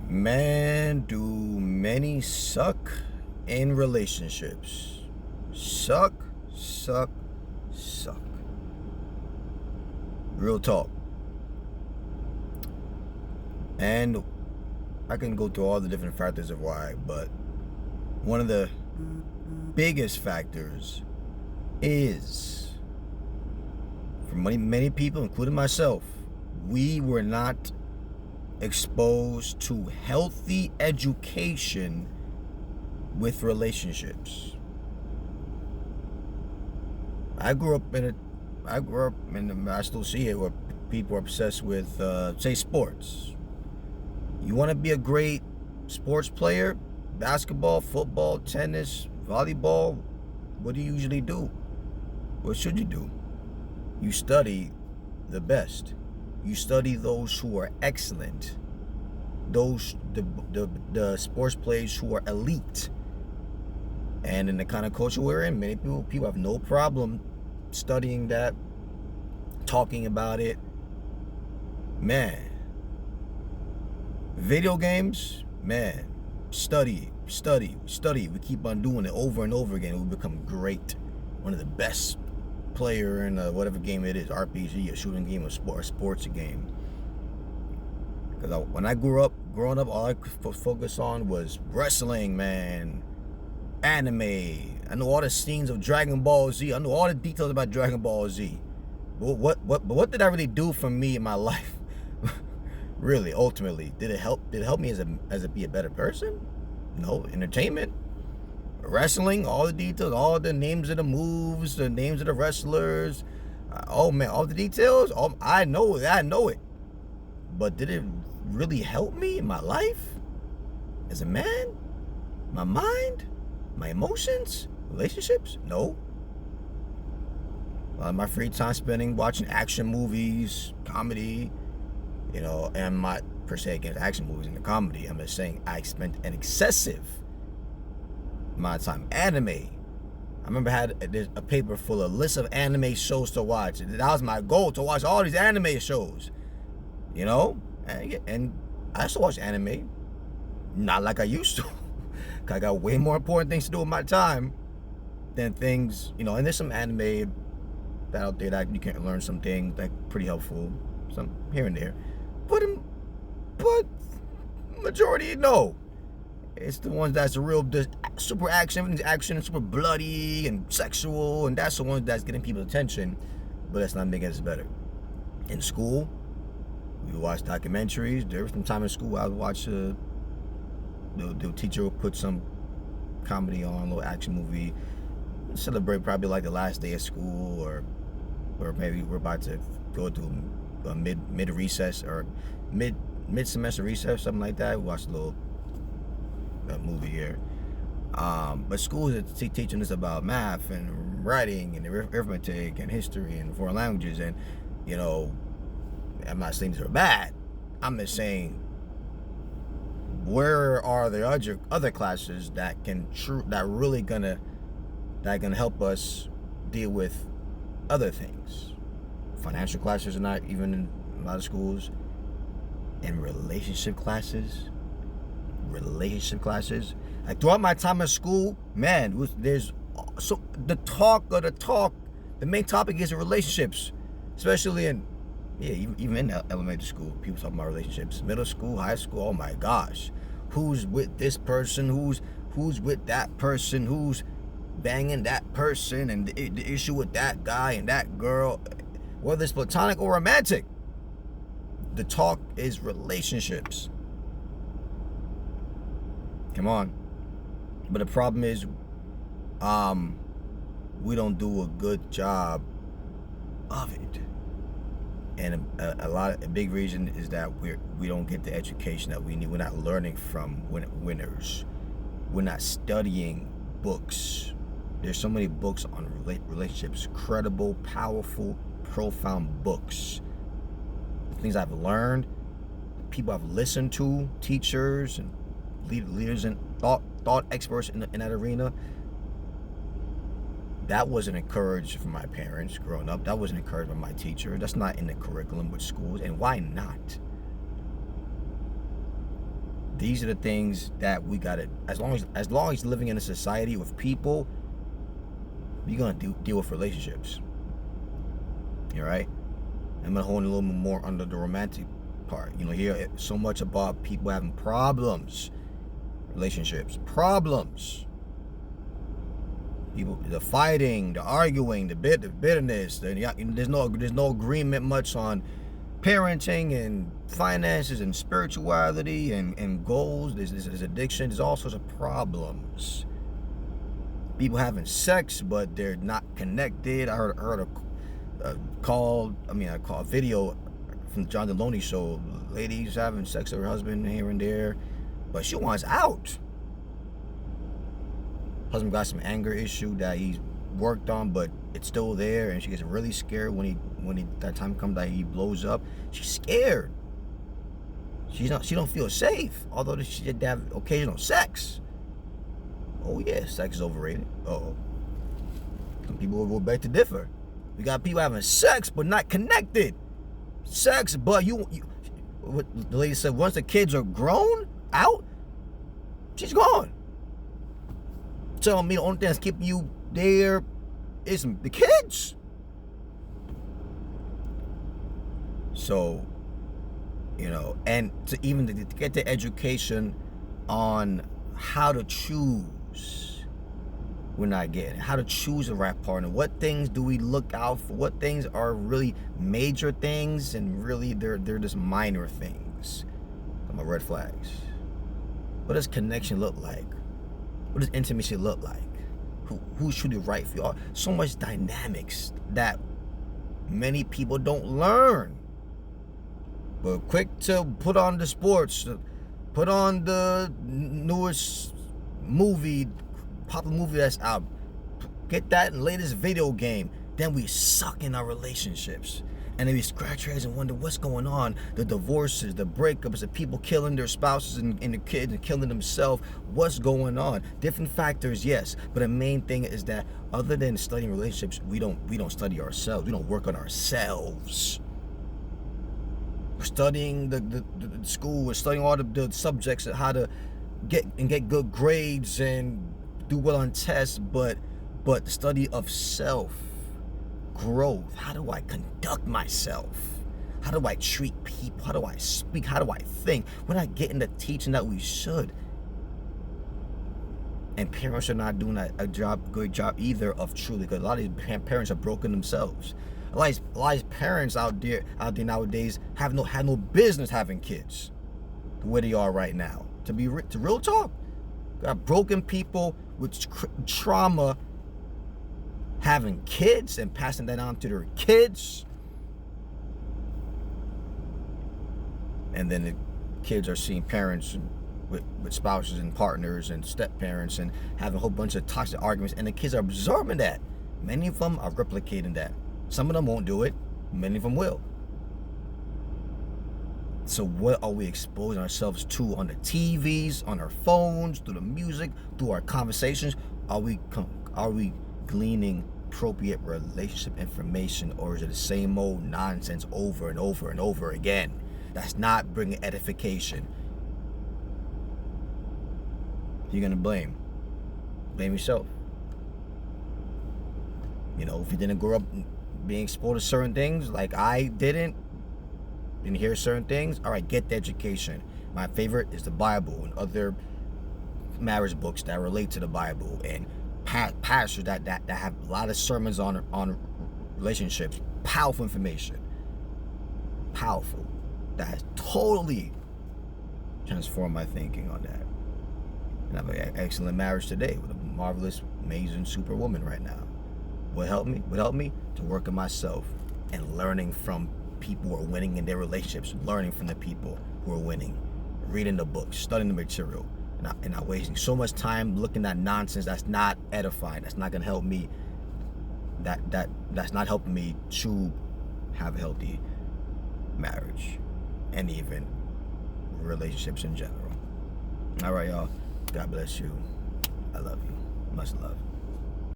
Man, do many suck in relationships? Suck, suck, suck. Real talk. And I can go through all the different factors of why, but one of the biggest factors is, for many people, including myself, we were not exposed to healthy education with relationships. I still see it, where people are obsessed with, say, sports. You want to be a great sports player? Basketball, football, tennis, volleyball. What do you usually do? What should you do? You study the best. You study those who are excellent. The sports players who are elite. And in the kind of culture we're in, many people have no problem studying that, talking about it. Man. Video games, man, study. We keep on doing it over and over again. We become great. One of the best player in whatever game it is, RPG, a shooting game, a sports game. Because when I growing up, all I could focus on was wrestling, man, anime. I know all the scenes of Dragon Ball Z. I know all the details about Dragon Ball Z. But what did that really do for me in my life? Really, ultimately, did it help me as a be a better person? No. Entertainment, wrestling, all the details, all the names of the moves, the names of the wrestlers. Oh man, all the details. I know it. But did it really help me in my life as a man? My mind, my emotions, relationships? No. A lot of my free time spending watching action movies, comedy. And I'm not per se against action movies and the comedy. I'm just saying I spent an excessive amount of time. Anime. I remember I had a paper full of lists of anime shows to watch. That was my goal, to watch all these anime shows. And I still watch anime. Not like I used to. Cause I got way more important things to do with my time than things, and there's some anime that out there that you can learn some things that pretty helpful, some here and there. But majority, no. It's the ones that's the super action and super bloody and sexual, and that's the ones that's getting people's attention, but that's not making us better. In school, we watch documentaries. There was some time in school I would watch, the teacher would put some comedy on, a little action movie, celebrate probably like the last day of school, or maybe we're about to go to a mid recess or mid semester recess, something like that. We watched a little movie here. But school is teaching us about math and writing and arithmetic and history and foreign languages, and I'm not saying these are bad. I'm just saying, where are the other classes that really gonna help us deal with other things? Financial classes are not even in a lot of schools. And relationship classes. Like throughout my time at school, man, the main topic is relationships, especially even in elementary school. People talk about relationships. Middle school, high school. Oh my gosh, who's with this person? Who's with that person? Who's banging that person? And the issue with that guy and that girl. Whether it's platonic or romantic, the talk is relationships. Come on. But the problem is, we don't do a good job of it. And a big reason is that we don't get the education that we need. We're not learning from winners. We're not studying books. There's so many books on relationships, credible, powerful, profound books. The things I've learned, people I've listened to, teachers and leaders and thought experts in that arena. That wasn't encouraged from my parents growing up. That wasn't encouraged by my teacher. That's not in the curriculum with schools. And why not? These are the things that we gotta. As long as living in a society with people, you're gonna deal with relationships. All right. I'm gonna hold a little bit more under the romantic part. Hear so much about people having problems, relationships, problems. People, the fighting, the arguing, the bitterness. There's no agreement much on parenting and finances and spirituality and goals. There's addiction. There's all sorts of problems. People having sex, but they're not connected. I heard a video from the John Deloney show. Ladies having sex with her husband here and there, but she wants out. Husband got some anger issue that he's worked on, but it's still there, and she gets really scared when that time comes that he blows up. She's scared. She don't feel safe, although she did have occasional sex. Oh yeah, sex is overrated. Some people will beg to differ. We got people having sex but not connected. Sex, but what the lady said, once the kids are grown out, she's gone. Telling me the only thing that's keeping you there is the kids. So, and to get the education on how to choose, we're not getting how to choose a right partner. What things do we look out for? What things are really major things, and really they're just minor things. Some red flags. What does connection look like? What does intimacy look like? Who's truly right for you? So much dynamics that many people don't learn. But quick to put on the sports, put on the newest popular movie that's out, get that latest video game. Then we suck in our relationships. And then we scratch our heads and wonder what's going on. The divorces, the breakups, the people killing their spouses and the kids and killing themselves. What's going on? Different factors, yes. But the main thing is that other than studying relationships, we don't study ourselves. We don't work on ourselves. We're studying the school. We're studying all the subjects and how to get good grades and do well on tests. But the study of self. Growth. How do I conduct myself? How do I treat people? How do I speak? How do I think? We're not getting the teaching that we should. And parents are not doing a good job either of truly, because a lot of these parents are broken themselves. A lot of parents out there nowadays have no business having kids the way they are right now. To real talk, got broken people with trauma having kids and passing that on to their kids. And then the kids are seeing parents with spouses and partners and step parents and having a whole bunch of toxic arguments, and the kids are absorbing that. Many of them are replicating that. Some of them won't do it, many of them will. So what are we exposing ourselves to on the TVs, on our phones, through the music, through our conversations? Are we gleaning appropriate relationship information, or is it the same old nonsense over and over and over again? That's not bringing edification. You're gonna blame yourself. If you didn't grow up being exposed to certain things like I didn't hear certain things, all right, get the education. My favorite is the Bible and other marriage books that relate to the Bible, and pastors that have a lot of sermons on relationships. Powerful information. Powerful. That has totally transformed my thinking on that. And I have an excellent marriage today with a marvelous, amazing, superwoman right now. What helped me to work on myself and learning from people who are winning in their relationships, learning from the people who are winning, reading the books, studying the material, and not wasting so much time looking at nonsense that's not edifying, that's not going to help me, that's not helping me to have a healthy marriage and even relationships in general. All right, y'all. God bless you. I love you. Much love.